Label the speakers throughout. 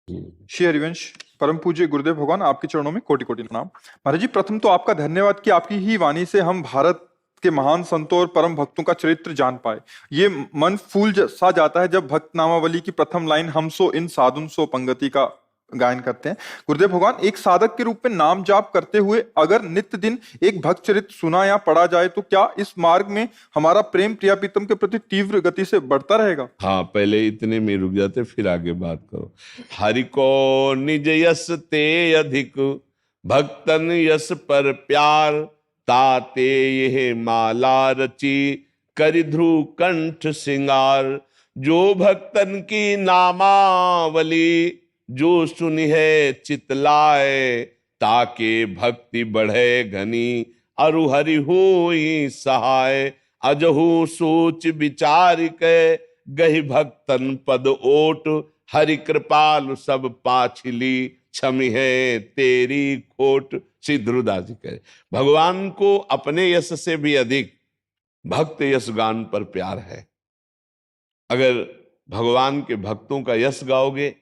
Speaker 1: श्री हरिवंश, परम पूज्य गुरुदेव भगवान, आपके चरणों में कोटि कोटि प्रणाम। महाराज जी, प्रथम तो आपका धन्यवाद कि आपकी ही वाणी से हम भारत के महान संतों और परम भक्तों का चरित्र जान पाए। ये मन सा जाता है जब भक्त नामावली की प्रथम लाइन हम सो इन साधुन सो पंगति का गायन करते हैं। गुरुदेव भगवान, एक साधक के रूप में नाम जाप करते हुए अगर नित्य दिन एक भक्त चरित्र सुना या पढ़ा जाए तो क्या इस मार्ग में हमारा प्रेम प्रिया प्रीतम के प्रति तीव्र गति से बढ़ता रहेगा?
Speaker 2: हाँ, पहले इतने में रुक जाते, फिर आगे बात करो। हरि को निज यस ते अधिक, भक्तन यस पर प्यार, ताते यह माला रची, करि ध्रुव कंठ सिंगार। जो भक्तन की नामावली, जो सुनि है चितलाए, ताके भक्ति बढ़े घनी, अरु हरि होई सहाय। अजहु सोच विचार के, गहि भक्तन पद ओट, हरि कृपालु सब पाछिली, क्षमि है तेरी खोट। श्री ध्रुवदास जी कहे, भगवान को अपने यश से भी अधिक भक्त यश गान पर प्यार है। अगर भगवान के भक्तों का यश गाओगे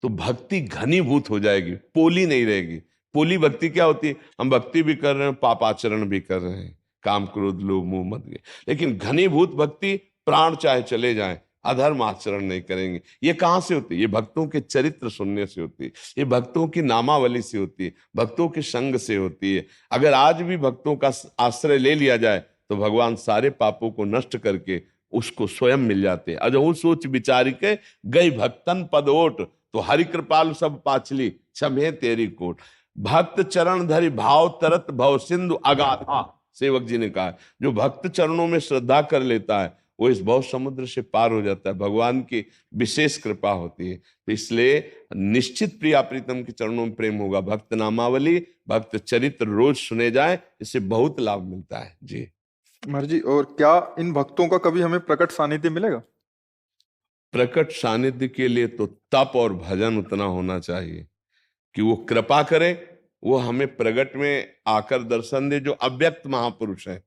Speaker 2: तो भक्ति घनीभूत हो जाएगी, पोली नहीं रहेगी। पोली भक्ति क्या होती है? हम भक्ति भी कर रहे हैं, पापाचरण भी कर रहे हैं, काम क्रोध लोभ मोह मद गए। लेकिन घनीभूत भक्ति, प्राण चाहे चले जाएं, अधर्म आचरण नहीं करेंगे। ये कहां से होती है? ये भक्तों के चरित्र सुनने से होती है, ये भक्तों की नामावली से होती है, भक्तों के संग से होती है। अगर आज भी भक्तों का आश्रय ले लिया जाए तो भगवान सारे पापों को नष्ट करके उसको स्वयं मिल जाते हैं। अजहु सोच विचारी के, गई भक्तन पद ओट, तो हरि कृपालु सब पाछली, क्षमे तेरी कोट। भक्त चरण धरि भाव तरत, भव सिंधु अगाथा। सेवक जी ने कहा, जो भक्त चरणों में श्रद्धा कर लेता है वो इस भव समुद्र से पार हो जाता है। भगवान की विशेष कृपा होती है। तो इसलिए निश्चित प्रिया प्रीतम के चरणों में प्रेम होगा। भक्त नामावली, भक्त चरित्र रोज सुने जाए, इससे बहुत लाभ मिलता है जी।
Speaker 1: महाराज जी, और क्या इन भक्तों का कभी हमें प्रकट सानिध्य मिलेगा?
Speaker 2: प्रकट सानिध्य के लिए तो तप और भजन उतना होना चाहिए कि वो कृपा करे, वो हमें प्रगट में आकर दर्शन दे। जो अव्यक्त महापुरुष हैं,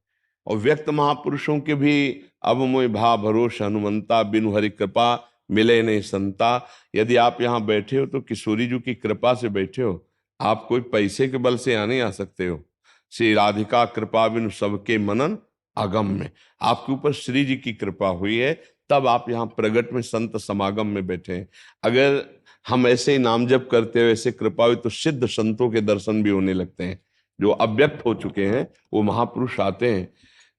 Speaker 2: और व्यक्त महापुरुषों के भी अब मोहि भा भरोस हनुमंता, बिनु हरि कृपा मिले नहीं संता। यदि आप यहाँ बैठे हो तो किशोरी जी की कृपा से बैठे हो, आप कोई पैसे के बल से यहाँ नहीं आ सकते हो। श्री राधिका कृपा बिनु सबके मनन आगम में, आपके ऊपर श्री जी की कृपा हुई है, तब आप यहाँ प्रगट में संत समागम में बैठे हैं। अगर हम ऐसे ही नाम जप करते हो, ऐसे कृपा हुई, तो सिद्ध संतों के दर्शन भी होने लगते हैं। जो अव्यक्त हो चुके हैं वो महापुरुष आते हैं,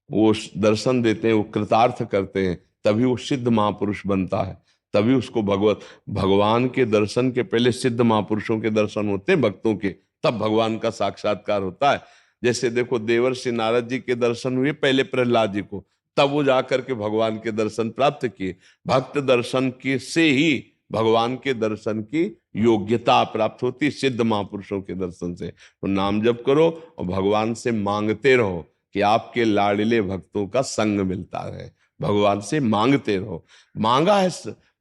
Speaker 2: वो दर्शन देते हैं, वो कृतार्थ करते हैं, तभी वो सिद्ध महापुरुष बनता है। तभी उसको भगवान के दर्शन के पहले सिद्ध महापुरुषों के दर्शन होते हैं भक्तों के, तब भगवान का साक्षात्कार होता है। जैसे देखो, देवर्षि नारद जी के दर्शन हुए पहले प्रहलाद जी को, तब वो जाकर के भगवान के दर्शन प्राप्त किए। भक्त दर्शन के से ही भगवान के दर्शन की योग्यता प्राप्त होती, सिद्ध महापुरुषों के दर्शन से। तो नाम जप करो और भगवान से मांगते रहो कि आपके लाडले भक्तों का संग मिलता रहे। भगवान से मांगते रहो। मांगा है,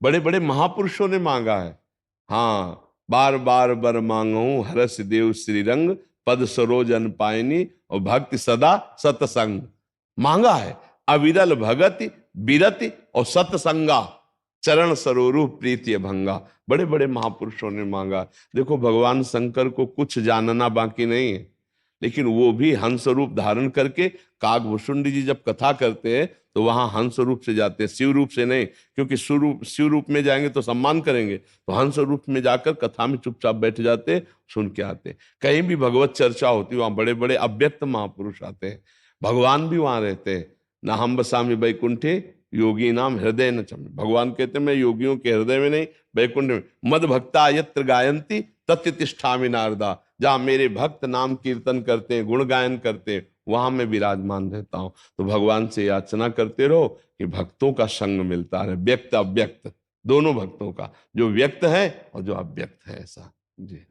Speaker 2: बड़े बड़े महापुरुषों ने मांगा है। हाँ, बार बार बर मांगू हरस देव श्रीरंग, पद सरोजन पायनी, और भक्ति सदा सतसंग। मांगा है अविरल भगति बिरति और सतसंगा, चरण सरोरु प्रीति भंगा। बड़े बड़े महापुरुषों ने मांगा। देखो, भगवान शंकर को कुछ जानना बाकी नहीं है, लेकिन वो भी हंस रूप धारण करके, काकभूषुंडी जी जब कथा करते हैं तो वहां हंस रूप से जाते हैं, शिव रूप से नहीं, क्योंकि शिव रूप में जाएंगे तो सम्मान करेंगे। तो हंस रूप में जाकर कथा में चुपचाप बैठ जाते, सुन के आते। कहीं भी भगवत चर्चा होती, वहां बड़े बड़े अव्यक्त महापुरुष आते हैं, भगवान भी वहां रहते हैं। ना हम बसामी बैकुंठे योगी नाम हृदय न चमे। भगवान कहते हैं, मैं योगियों के हृदय में नहीं, बैकुंठ में। मद भक्ता यत्र गायंती तत्य तिष्ठामि नारदा। जहां मेरे भक्त नाम कीर्तन करते हैं, गुण गायन करते हैं, वहां मैं विराजमान रहता हूं। तो भगवान से याचना करते रहो कि भक्तों का संग मिलता है, व्यक्त अव्यक्त दोनों भक्तों का, जो व्यक्त है और जो अव्यक्त है, ऐसा जी।